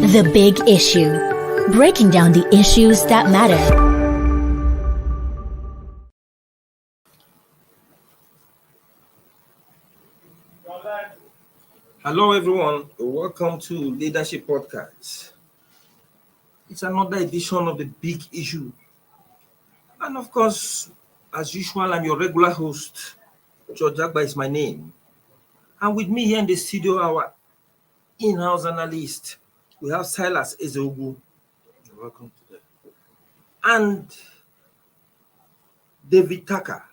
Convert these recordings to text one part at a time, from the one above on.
The Big Issue. Breaking down the issues that matter. Hello everyone, welcome to Leadership Podcast. It's another edition of The Big Issue. And of course, as usual, I'm your regular host. George Agba is my name. And with me here in the studio, our in-house analyst, we have Silas Ezeogu. Welcome today. And David Tucker.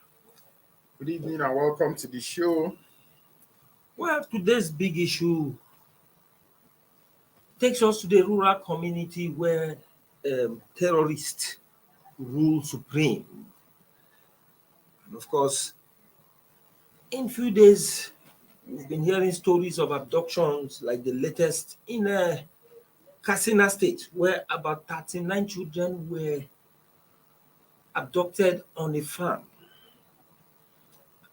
Good evening and welcome to the show. Well, today's big issue takes us to the rural community where terrorists rule supreme. And of course, in few days, we've been hearing stories of abductions like the latest in Katsina State, where about 39 children were abducted on a farm.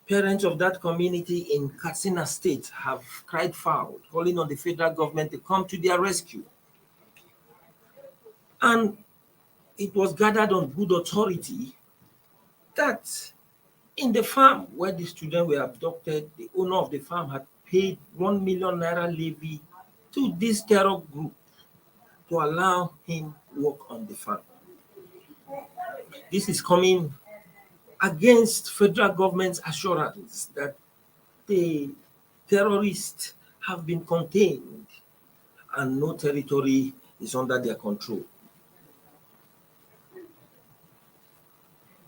Parents of that community in Katsina State have cried foul, calling on the federal government to come to their rescue. And it was gathered on good authority that in the farm where the children were abducted, the owner of the farm had paid 1 million naira levy to this terror group to allow him work on the farm. This is coming against federal government's assurance that the terrorists have been contained and no territory is under their control.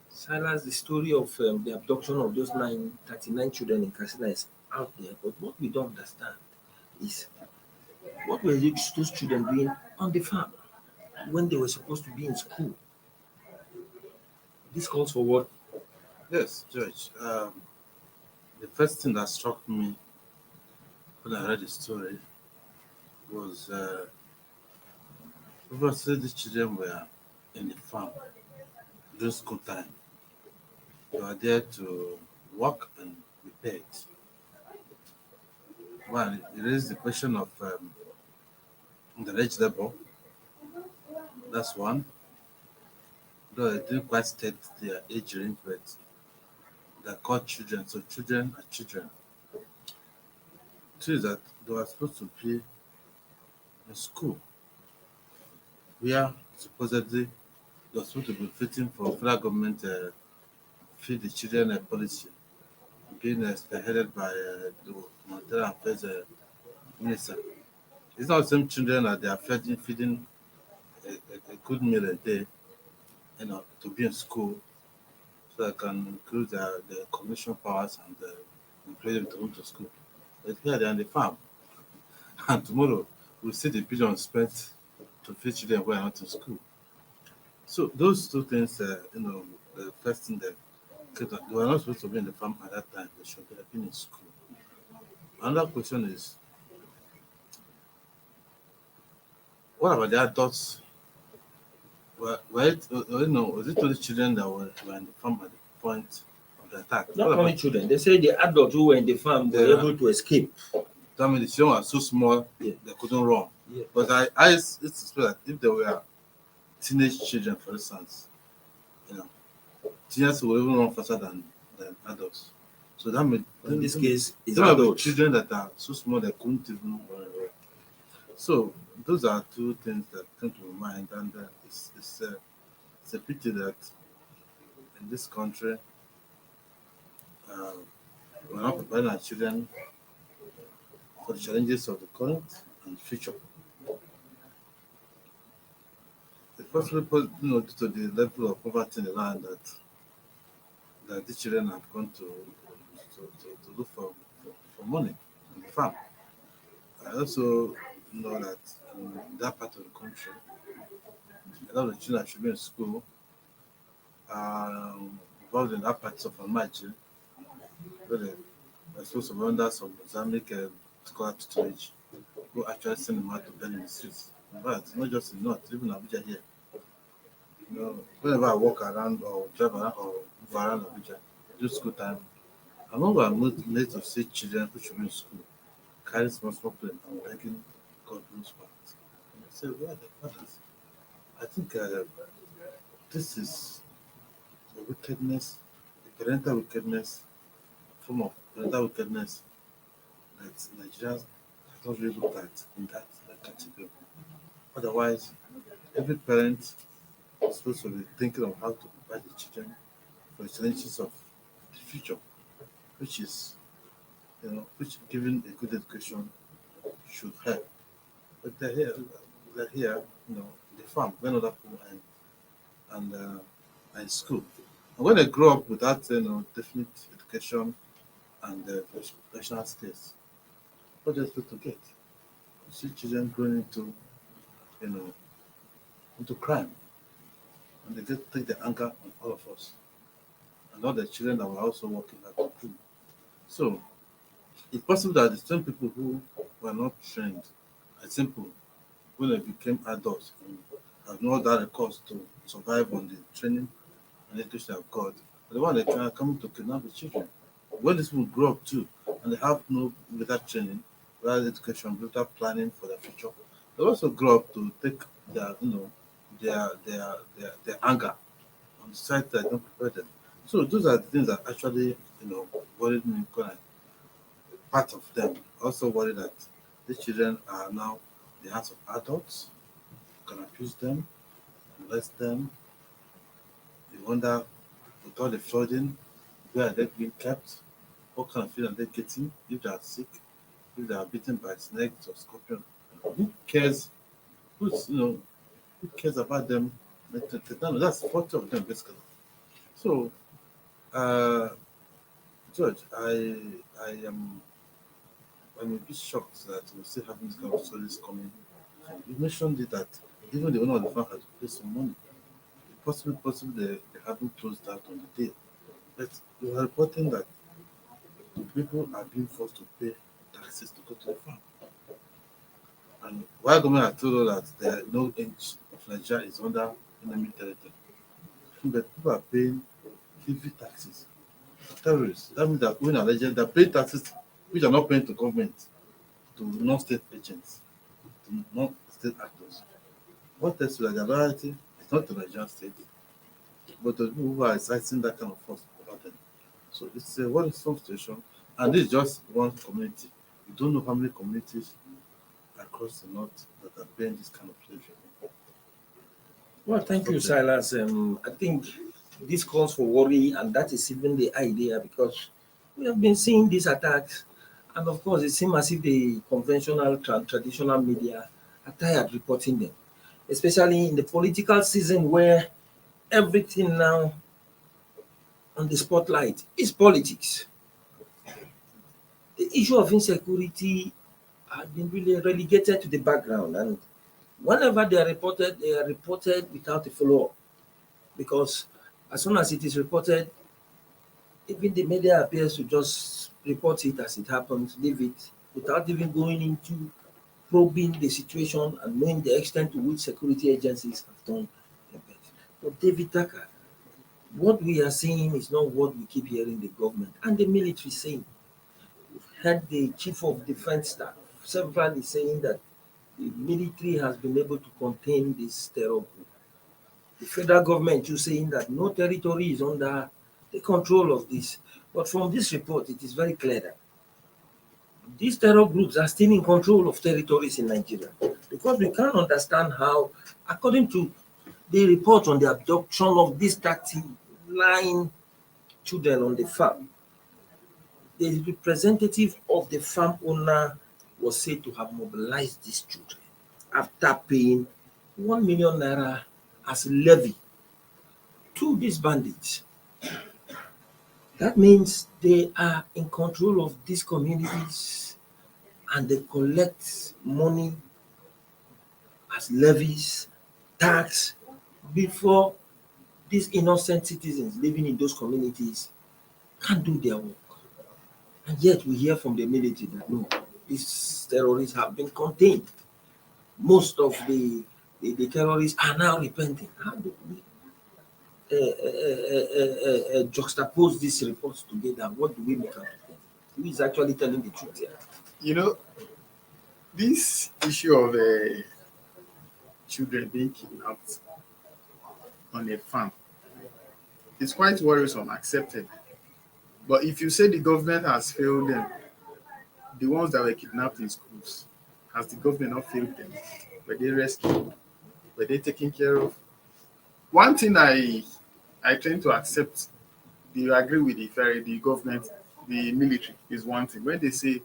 Silas, the story of the abduction of those 39 children in Katsina is out there, but what we don't understand is what were those children doing on the farm when they were supposed to be in school? This calls for what? Yes, George. The first thing that struck me when I read the story was obviously the children were in the farm during school time. They were there to work and be paid. Well, it raised the question of the age level. That's one. Though they didn't quite state their age range, but they're called children, so children are children. Two is that they were supposed to be in school, where supposedly they were supposed to be fitting for federal government feed the children policy, being spearheaded by the Humanitarian Affairs Minister. It's not the same children that they are feeding a good meal a day, to be in school, so they can include their cognition powers and employ them to go to school. But here they are on the farm, and tomorrow we'll see the billion spent to feed children who are not in school. So those two things, the first thing that they were not supposed to be in the farm at that time. They should have been in school. Another question is, what about the adults? Was it only children that were in the farm at the point of the attack? Not only children. They say the adults who were in the farm were able to escape. I mean, the children were so small, they couldn't run. Yeah. But I suspect that if they were teenage children, for instance, teenagers will even run faster than adults. So that means in this case, it's there adults. Children that are so small they couldn't even run away. So those are two things that come to my mind, and it's a pity that in this country we're not preparing our children for the challenges of the current and future. It's possible, due to the level of poverty in the land that the children have gone to look for money on the farm. I also know that in that part of the country, a lot of children that should be in school are involved in that part of Almaji, where they are supposed to be under some Islamic scholar tutelage, who actually send them out to bed in the streets. In fact, not just in North, even Abuja here. Whenever I walk around or drive around or move around Abuja, do school time, I'm not made to see children who should be in school carry small plane and begging God knows what. And I say, where are the fathers? I think this is a wickedness, a parental wickedness, form of parental wickedness that Nigeria has not really looked at in that category. Otherwise, every parent is supposed to be thinking of how to prepare the children for the challenges of the future, which is, which giving a good education should help. But they're here, the farm, when other people and school. And when they grow up without, definite education and professional skills, what they're supposed to get? You see children growing you know, into crime, and they get take the anger on all of us, and all the children that were also working at the crew. So it's possible that the same people who were not trained, are simple, when they became adults and have no other recourse to survive on the training and education of God, the one that are coming to kidnap the children. When these people grow up too, and they have no better training, better education, better planning for the future, they also grow up to take their, their anger on the side that don't prepare them. So those are the things that actually, worried me because part of them also worry that these children are now in the hands of adults, can abuse them, molest them. You wonder, with all the flooding, where are they being kept? What kind of food are they getting? If they are sick, if they are bitten by snakes or scorpion, who cares? Who cares about them? That's 40 of them basically. So, uh, George, I'm a bit shocked that we're still having this kind of stories coming. You mentioned it that even the owner of the farm had to pay some money. Possibly they haven't closed out on the deal. But you are reporting that the people are being forced to pay taxes to go to the farm. And while government has told us that there are no inch of Nigeria is under enemy territory, but people are paying heavy taxes to terrorists. That means that when alleged they pay taxes which are not paying to government, to non-state agents, to non-state actors. What tells you that the loyalty is not to the Nigerian state, but to people who are exercising that kind of force over them. So it's a worrisome situation, and this is just one community. You don't know how many communities across the north that are paying this kind of pleasure. Well, thank you, Okay. Silas. I think this calls for worry, and that is even the idea because we have been seeing these attacks, and of course, it seems as if the conventional, traditional media are tired reporting them, especially in the political season where everything now on the spotlight is politics. The issue of insecurity has been really relegated to the background, and whenever they are reported without a follow up because as soon as it is reported, even the media appears to just report it as it happens, leave it, without even going into probing the situation and knowing the extent to which security agencies have done their best. But David Tucker, what we are seeing is not what we keep hearing the government and the military saying. We've heard the chief of defense staff severally saying that the military has been able to contain this terror group. The federal government too saying that no territory is under the control of this. But from this report, it is very clear that these terror groups are still in control of territories in Nigeria because we can't understand how, according to the report on the abduction of these 39 children on the farm, the representative of the farm owner was said to have mobilized these children after paying 1 million naira as levy to these bandits. That means they are in control of these communities and they collect money as levies, tax, before these innocent citizens living in those communities can do their work. And yet we hear from the military that no, these terrorists have been contained. Most of the terrorists are now repenting. How do we juxtapose these reports together? What do we make out of them? Who is actually telling the truth here? You know, this issue of children being kidnapped on a farm is quite worrisome, accepted. But if you say the government has failed them, the ones that were kidnapped in schools, has the government not failed them? Were they rescued? Were they taken care of? One thing I tend to accept, do you agree with the government, the military is one thing. When they say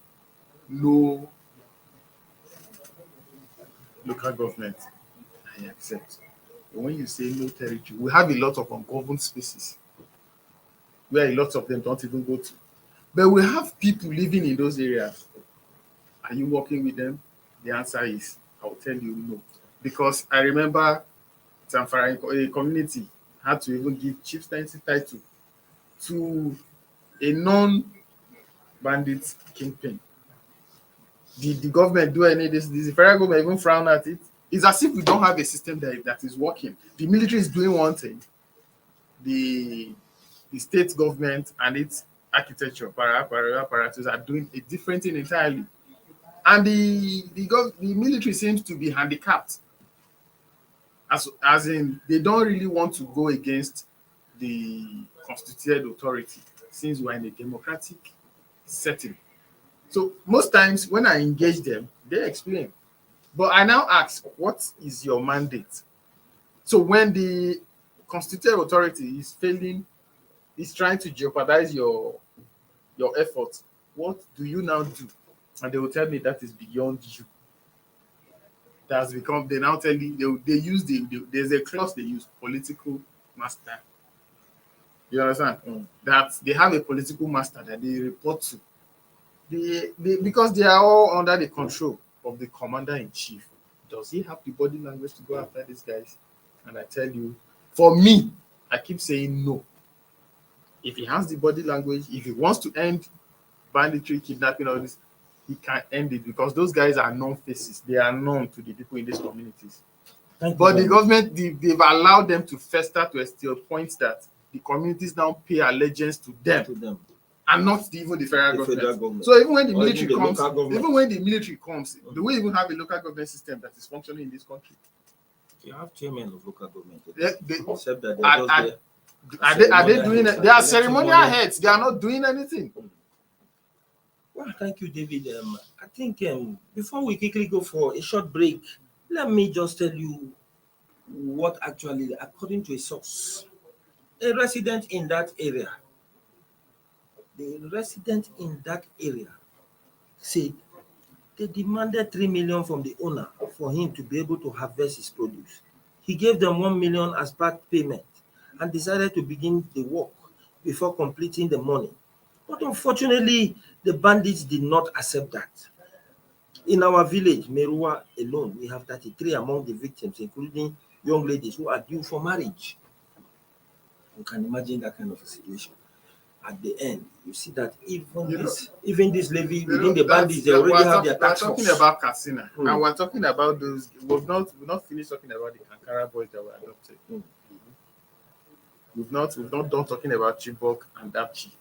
no local government, I accept. But when you say no territory, we have a lot of ungoverned spaces where a lot of them don't even go to. But we have people living in those areas. Are you working with them? The answer is, I will tell you no. Because I remember Zamfara, a community, had to even give chieftaincy title to a non-bandit kingpin. Did the government do any of this? Did the federal government even frown at it? It's as if we don't have a system that is working. The military is doing one thing. The state government and its architecture, apparatus are doing a different thing entirely. And the military seems to be handicapped. As in, they don't really want to go against the constituted authority since we're in a democratic setting. So most times when I engage them, they explain. But I now ask, what is your mandate? So when the constituted authority is failing, is trying to jeopardize your efforts, what do you now do? And they will tell me that is beyond you. That's become, they now tell you, they use there's a clause they use, political master. You understand? That they have a political master that they report to. Because they are all under the control of the commander-in-chief. Does he have the body language to go after these guys? And I tell you, for me, I keep saying no. If he has the body language, if he wants to end banditry, kidnapping, all this, he can end it because those guys are known faces. They are known to the people in these communities. But the government, they've allowed them to fester to a point that the communities now pay allegiance to them. And not even the federal government. So even when the military comes, do we even have a local government system that is functioning in this country? You have chairmen of local government. Except that are they doing it? They are ceremonial heads. They are not doing anything. Well, thank you, David. I think before we quickly go for a short break, let me just tell you what actually, according to a source, a resident in that area, said they demanded 3 million from the owner for him to be able to harvest his produce. He gave them 1 million as part payment and decided to begin the work before completing the money. But unfortunately, the bandits did not accept that. In our village, Merua alone, we have 33 among the victims, including young ladies who are due for marriage. You can imagine that kind of a situation. At the end, you see that even this levy within the bandits, they already have their tax force. We're talking about Katsina, and we're talking about those. We've not finished talking about the Kankara boys that were adopted. We've not done talking about Chibok and Dapchi.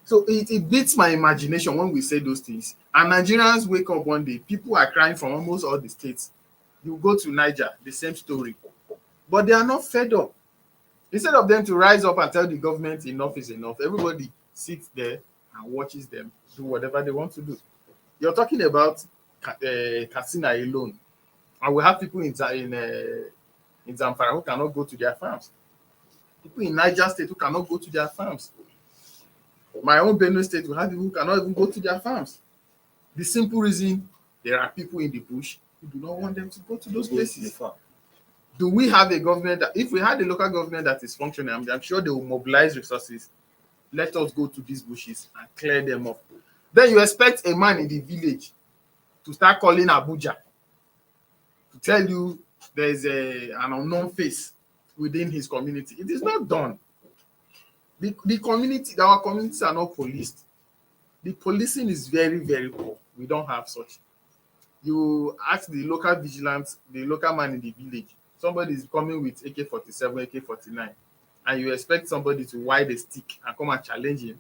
So it beats my imagination when we say those things. And Nigerians wake up one day, people are crying from almost all the states. You go to Niger, the same story. But they are not fed up. Instead of them to rise up and tell the government enough is enough, everybody sits there and watches them do whatever they want to do. You're talking about Katsina alone. And we have people in Zamfara who cannot go to their farms. People in Niger State who cannot go to their farms. My own Benue State will have people who cannot even go to their farms. The simple reason there are people in the bush who do not want them to go to those places. Do we have a government that, if we had a local government that is functioning, I'm sure they will mobilize resources. Let us go to these bushes and clear them up. Then you expect a man in the village to start calling Abuja to tell you there's an unknown face within his community. It is not done. The community, our communities are not policed. The policing is very, very poor. We don't have such. You ask the local vigilance, the local man in the village, somebody is coming with AK-47, AK-49, and you expect somebody to wide a stick and come and challenge him.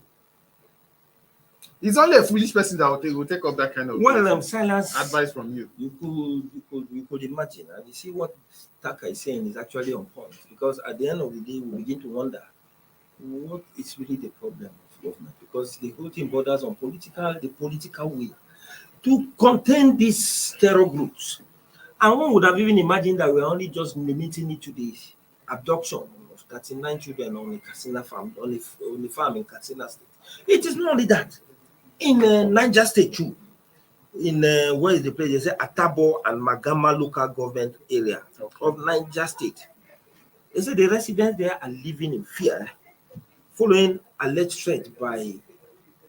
It's only a foolish person that will take up that kind of Silas, advice from you. You could imagine, and you see what Taka is saying is actually on point, because at the end of the day, we begin to wonder what is really the problem of government, because the whole thing borders on the political will to contain these terror groups. And one would have even imagined that we're only just limiting it to the abduction of 39 children on a Katsina farm, on a farm in Katsina State. It is not only that. In Niger State too, in where is the place? They say Atabo and Magama local government area of Niger State. They say the residents there are living in fear following alleged threat by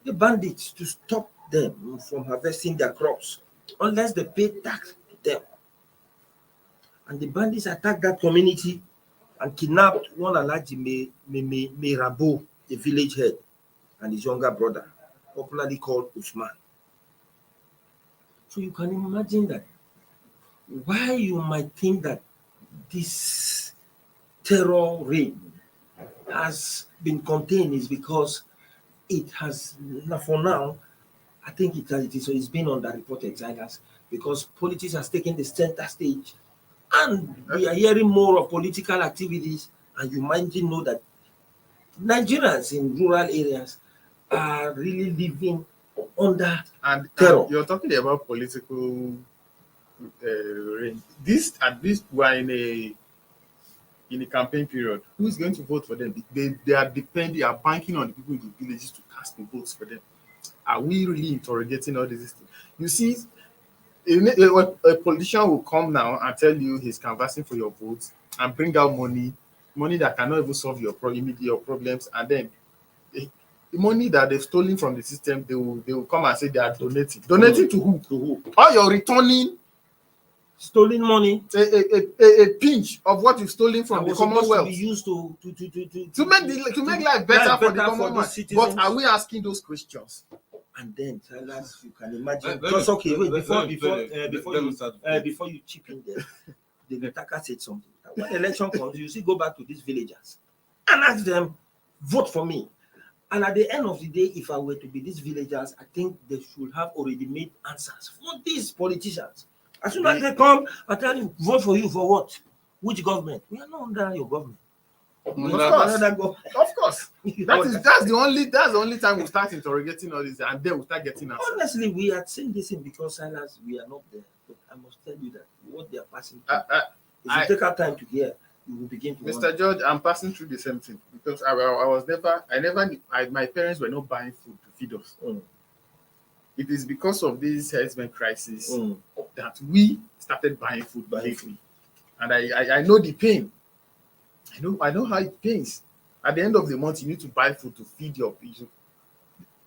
the bandits to stop them from harvesting their crops unless they pay tax to them. And the bandits attacked that community and kidnapped one Alhaji Merabo, the village head, and his younger brother, popularly called Usman. So you can imagine that why you might think that this terror reign has been contained is because it has, for now, I think it's been underreported, Silas, because politics has taken the center stage, and we are hearing more of political activities, and you might know that Nigerians in rural areas are really living under terror. And you're talking about political reign. At least we're in a campaign period. Who is going to vote for them? They are banking on the people in the villages to cast the votes for them. Are we really interrogating all these things? You see, a politician will come now and tell you he's canvassing for your votes and bring out money that cannot even solve your immediate problems, and then the money that they've stolen from the system, they will come and say they are donating. Donating to who? To who? Or you're returning stolen money, a pinch of what you've stolen from the Commonwealth to be used to make life better for the Commonwealth. But are we asking those questions? And then, Silas, you can imagine. Because okay, wait, before you chip in there, the Taka said something. When election comes, you see, go back to these villagers and ask them, vote for me. And at the end of the day, if I were to be these villagers, I think they should have already made answers for these politicians. As soon as they come, I tell you, vote for you for what? Which government? We are not under your government. Of course. That's the only time we start interrogating all this, and then we start getting answers. Honestly, we are saying this in because Silas, we are not there. But I must tell you that what they are passing through, if you take our time to hear, you will begin to Mr. wonder. George, I'm passing through the same thing because my parents were not buying food to feed us. It is because of this health crisis that we started buying food lately. And I know the pain. I know how it pains. At the end of the month, you need to buy food to feed your people.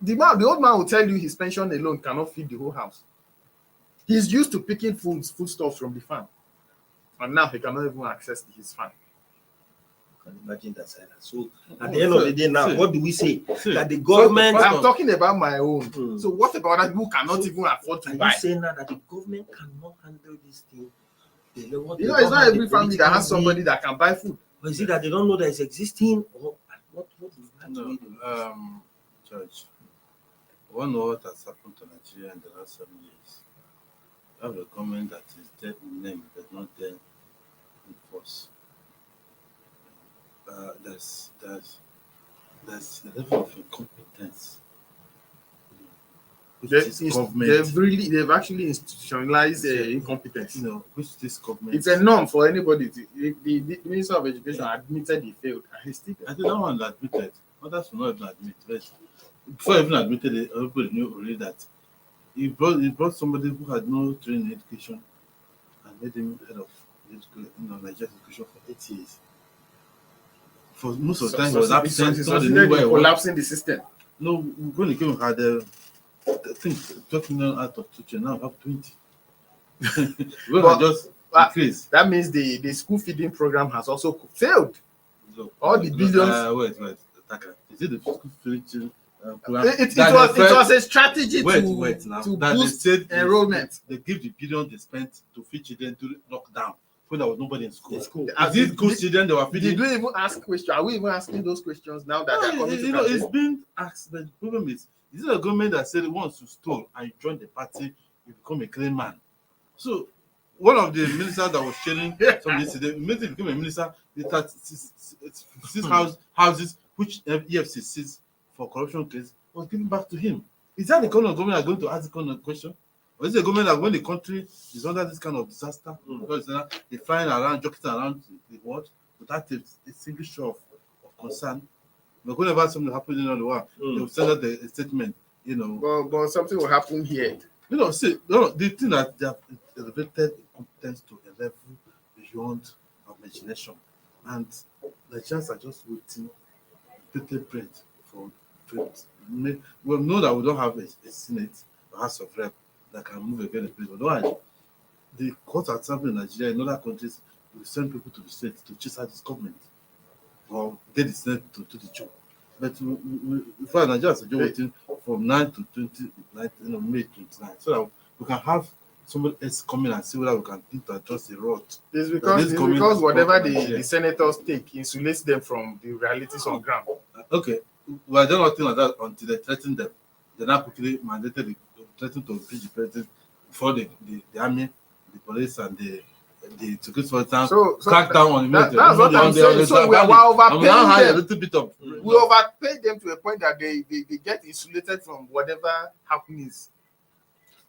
The old man will tell you his pension alone cannot feed the whole house. He's used to picking foodstuffs from the farm. And now he cannot even access his farm. You can imagine that, Silas. So at the end of the day now, what do we say? That the government... I'm talking about my own. So what about that who cannot even afford to buy? Are you saying now that the government cannot handle this thing? It's not every family that has somebody that can buy food. Or is it that they don't know that it's existing? Or what Judge, one of what has happened to Nigeria in the last 7 years. We have a government that is dead in name but not dead in force. There's a level of incompetence. They've actually institutionalized incompetence. Which this government. It's a norm for anybody. The Minister of Education admitted he failed, and he still. I think that one admitted. Others will not even admit. But before even admitted, everybody knew already that he brought somebody who had no training in education and made him head of Nigerian education for 8 years. For most of the time, he was absent. Collapsing the system. No, when he came and had think 12 million out of 2 trillion, now we have 20. We But- are just but- increase. That means the school feeding program has also failed. So, All the billions- Wait, Taka. Is it the school feeding program? It was a strategy Wait now. to That boost they said enrollment. They give the billion they spent to feed children during lockdown when there was nobody in school. In school. Is it good children they were feeding? Did we even ask questions? Are we even asking those questions now that they're coming to You know, it's campaign? been asked. But the problem is it a government that said once you stole and you join the party, you become a clean man. So one of the ministers that was sharing some yesterday, immediately became a minister. It had six houses which EFC seized for corruption case was given back to him. Is that the kind of government that are going to ask the kind of question? Or is it a government that when the country is under this kind of disaster, because they're flying around, joking around the world without a single show of concern? But whenever something happens in the world, they will send out a statement, you know. But something will happen here. You know, see, the thing that they have elevated competence to a level beyond imagination, and the chance are just waiting, bated breath for it. We know that we don't have a Senate or House of Rep that can move against the president. Otherwise, the court are traveling in Nigeria, in other countries, will send people to the state to chase out this government or get the Senate to do the job. But for Nigeria, is waiting from 9 to 29, May 29, so that we can have somebody else come in and see whether we can think to adjust the road. It's because whatever the senators take insulates them from the realities on ground. Okay, we are doing nothing like that until they threaten them. They now quickly mandated threatened to impeach the president before the army, the police, and the security forces crack down on the military. That's what I'm saying. So we are overpaying them. A little bit of. We overpay them to a point that they get insulated from whatever happenings.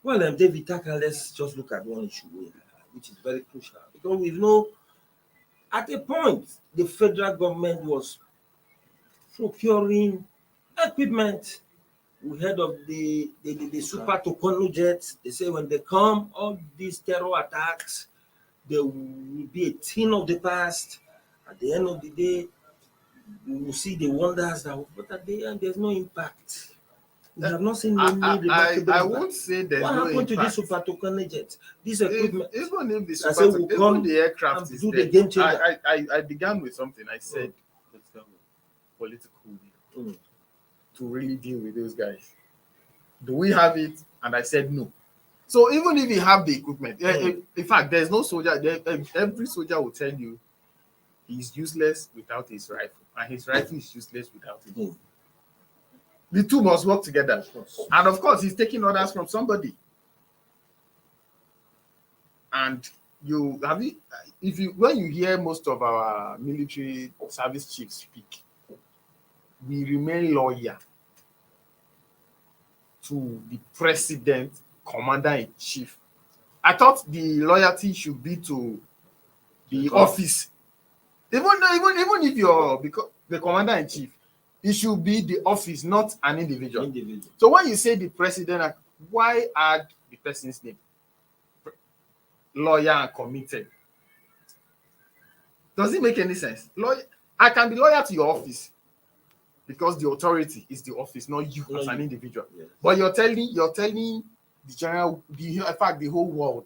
Well, David Taka, let's just look at one issue which is very crucial, because we know at a point the federal government was procuring equipment. We heard of the Super Tucano jets. They say when they come, all these terror attacks, there will be a thing of the past. At the end of the day, we will see the wonders but at the end, there's no impact. We have not seen any remarkable I impact. won't say there's What no happened to impact. this Super Tucano jet? This equipment. Even if the I super, say we'll come even the aircraft and is do the there. game changer. I began with something. I said political will to really deal with those guys. Do we have it? And I said no. So even if you have the equipment, in fact, there's no soldier. Every soldier will tell you he's useless without his rifle, and his rifle is useless without him. The two must work together, and of course, he's taking orders from somebody. And when you hear most of our military service chiefs speak, we remain loyal to the president, commander-in-chief. I thought the loyalty should be to the office. Even if you're the commander-in-chief, it should be the office, not an individual. So when you say the president, why add the person's name? Loyal and committed. Does it make any sense? I can be loyal to your office because the authority is the office, not you as an individual. Yes. But you're telling the general, in fact, the whole world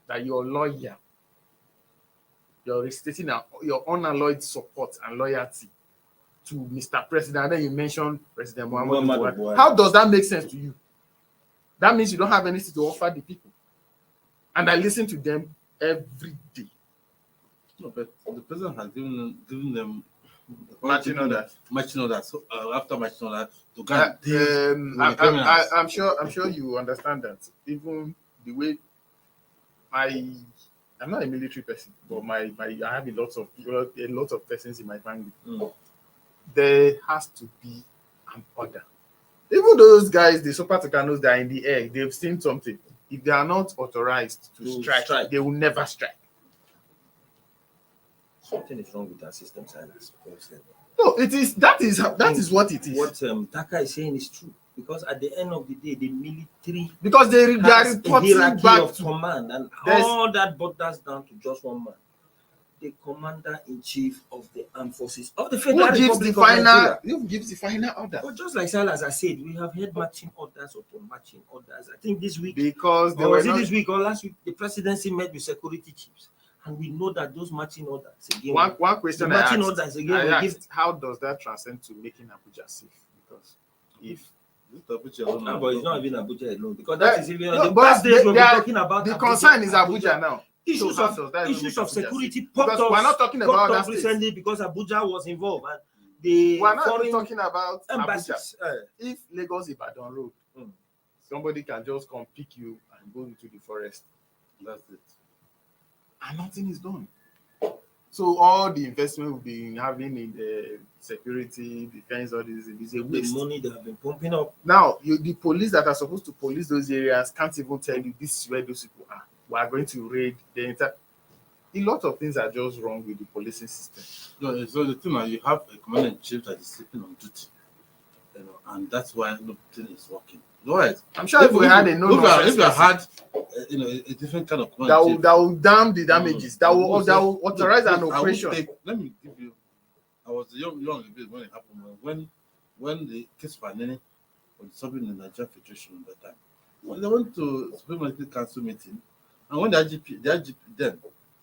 that you're loyal. You're stating your unalloyed support and loyalty to Mr. President. And then you mention President Muhammadu Buhari. How does that make sense to you? That means you don't have anything to offer the people. And I listen to them every day. No, but the president has given them matching orders. So after matching orders, to get I'm sure you understand that. Even the way I'm not a military person, but I have a lot of persons in my family. There has to be an order. Even those guys, the Super Tucanos that are in the air, they've seen something. If they are not authorized to strike, they will never strike. Something is wrong with our system, Silas. No, that is what it is. What Taka is saying is true, because at the end of the day, the military because they are reporting back of to command, and all that borders down to just one man, the commander-in-chief of the armed forces of the Federal Republic of Nigeria. Who gives the final order? But just like Silas has said, we have had marching orders upon marching orders. I think this week, Because they or were was it not, this week or last week, the presidency met with security chiefs, and we know that those marching orders again. one question the I marching asked, orders again I will asked, give. how does that transcend to making Abuja safe? Because if This Abuja alone, No, but it's not even Abuja alone, because That- that is even no, the but past days they we'll be are- talking about the Abuja, concern is Abuja now. Issues So how of does that even issues make of Abuja security safe? popped Because we're not talking about that state. recently because Abuja was involved and the We're not even foreign talking about Abuja. embassies. If Lagos Ibadan Road, somebody can just come pick you and go into the forest, that's it. and nothing is done. So all the investment we've been having in the security, defense, all this is a the waste. money they have been pumping up. Now, the police that are supposed to police those areas can't even tell you this is where those people are. We are going to raid the entire. A lot of things are just wrong with the policing system. No, so the thing is, you have a commander in chief that is sitting on duty, and that's why nothing is working. Right. I'm sure if we had a if you person had, a different kind of that commander in will, chief, that will damn the damages, that will authorize an look, operation. let me give you. I was young when it happened. When the case of Anene was solving in the Nigerian Federation at that time. When they went to Supreme Military Council meeting, and when the IGP then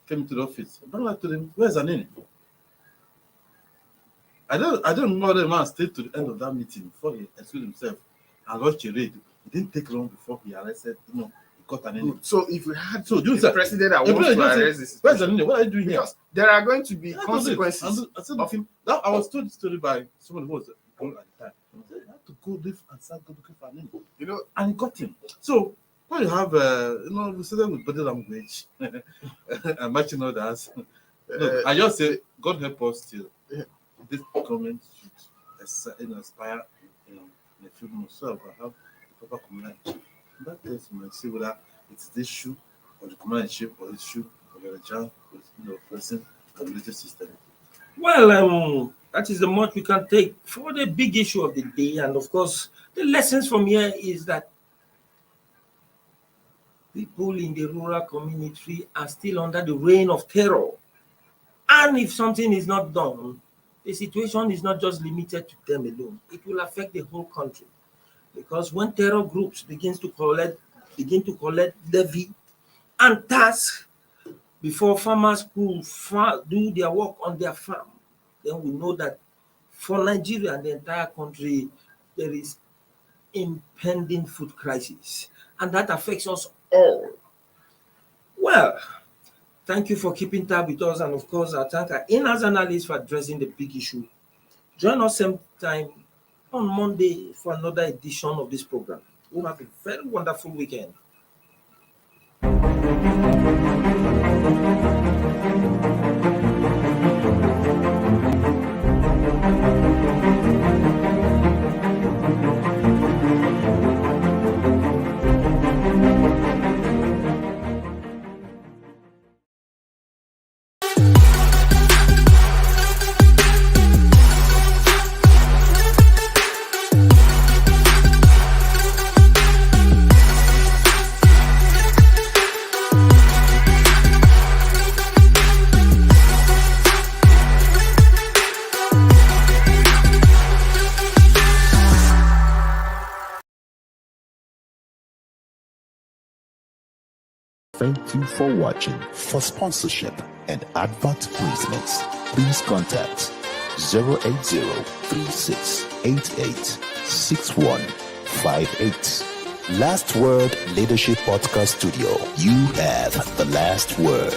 came to the office, I told him, "Where's Anene?" I don't know whether the man stayed to the end of that meeting before he excused himself and launched a raid. It didn't take long before he arrested, he got Anene. So if we had a president that wants to arrest this, where's Anene? What are you doing here? because there are going to be consequences. I said, I was told the story by someone who was grown at the time. He said, "You have to go live and start looking for Anene." And he got him. So when you have, we started with body language and matching orders. I just say, God help us still. This government should aspire, in a few months, so I have the proper community. That case, we might see whether it's the issue of the community or the issue of the child with, person and religious system. Well, that is the much we can take for the big issue of the day, and of course, the lessons from here is that people in the rural community are still under the reign of terror, and if something is not done, the situation is not just limited to them alone. It will affect the whole country, because when terror groups begin to collect levy and tax before farmers could do their work on their farm, then we know that for Nigeria and the entire country, there is impending food crisis, and that affects us all. Well, thank you for keeping tab with us, and of course, I thank our in-house analysts for addressing the big issue. Join us same time on Monday for another edition of this program. We'll have a very wonderful weekend. Thank you for watching. For sponsorship and advert placements, please contact 080-3688-6158. Last Word Leadership Podcast Studio. You have the last word.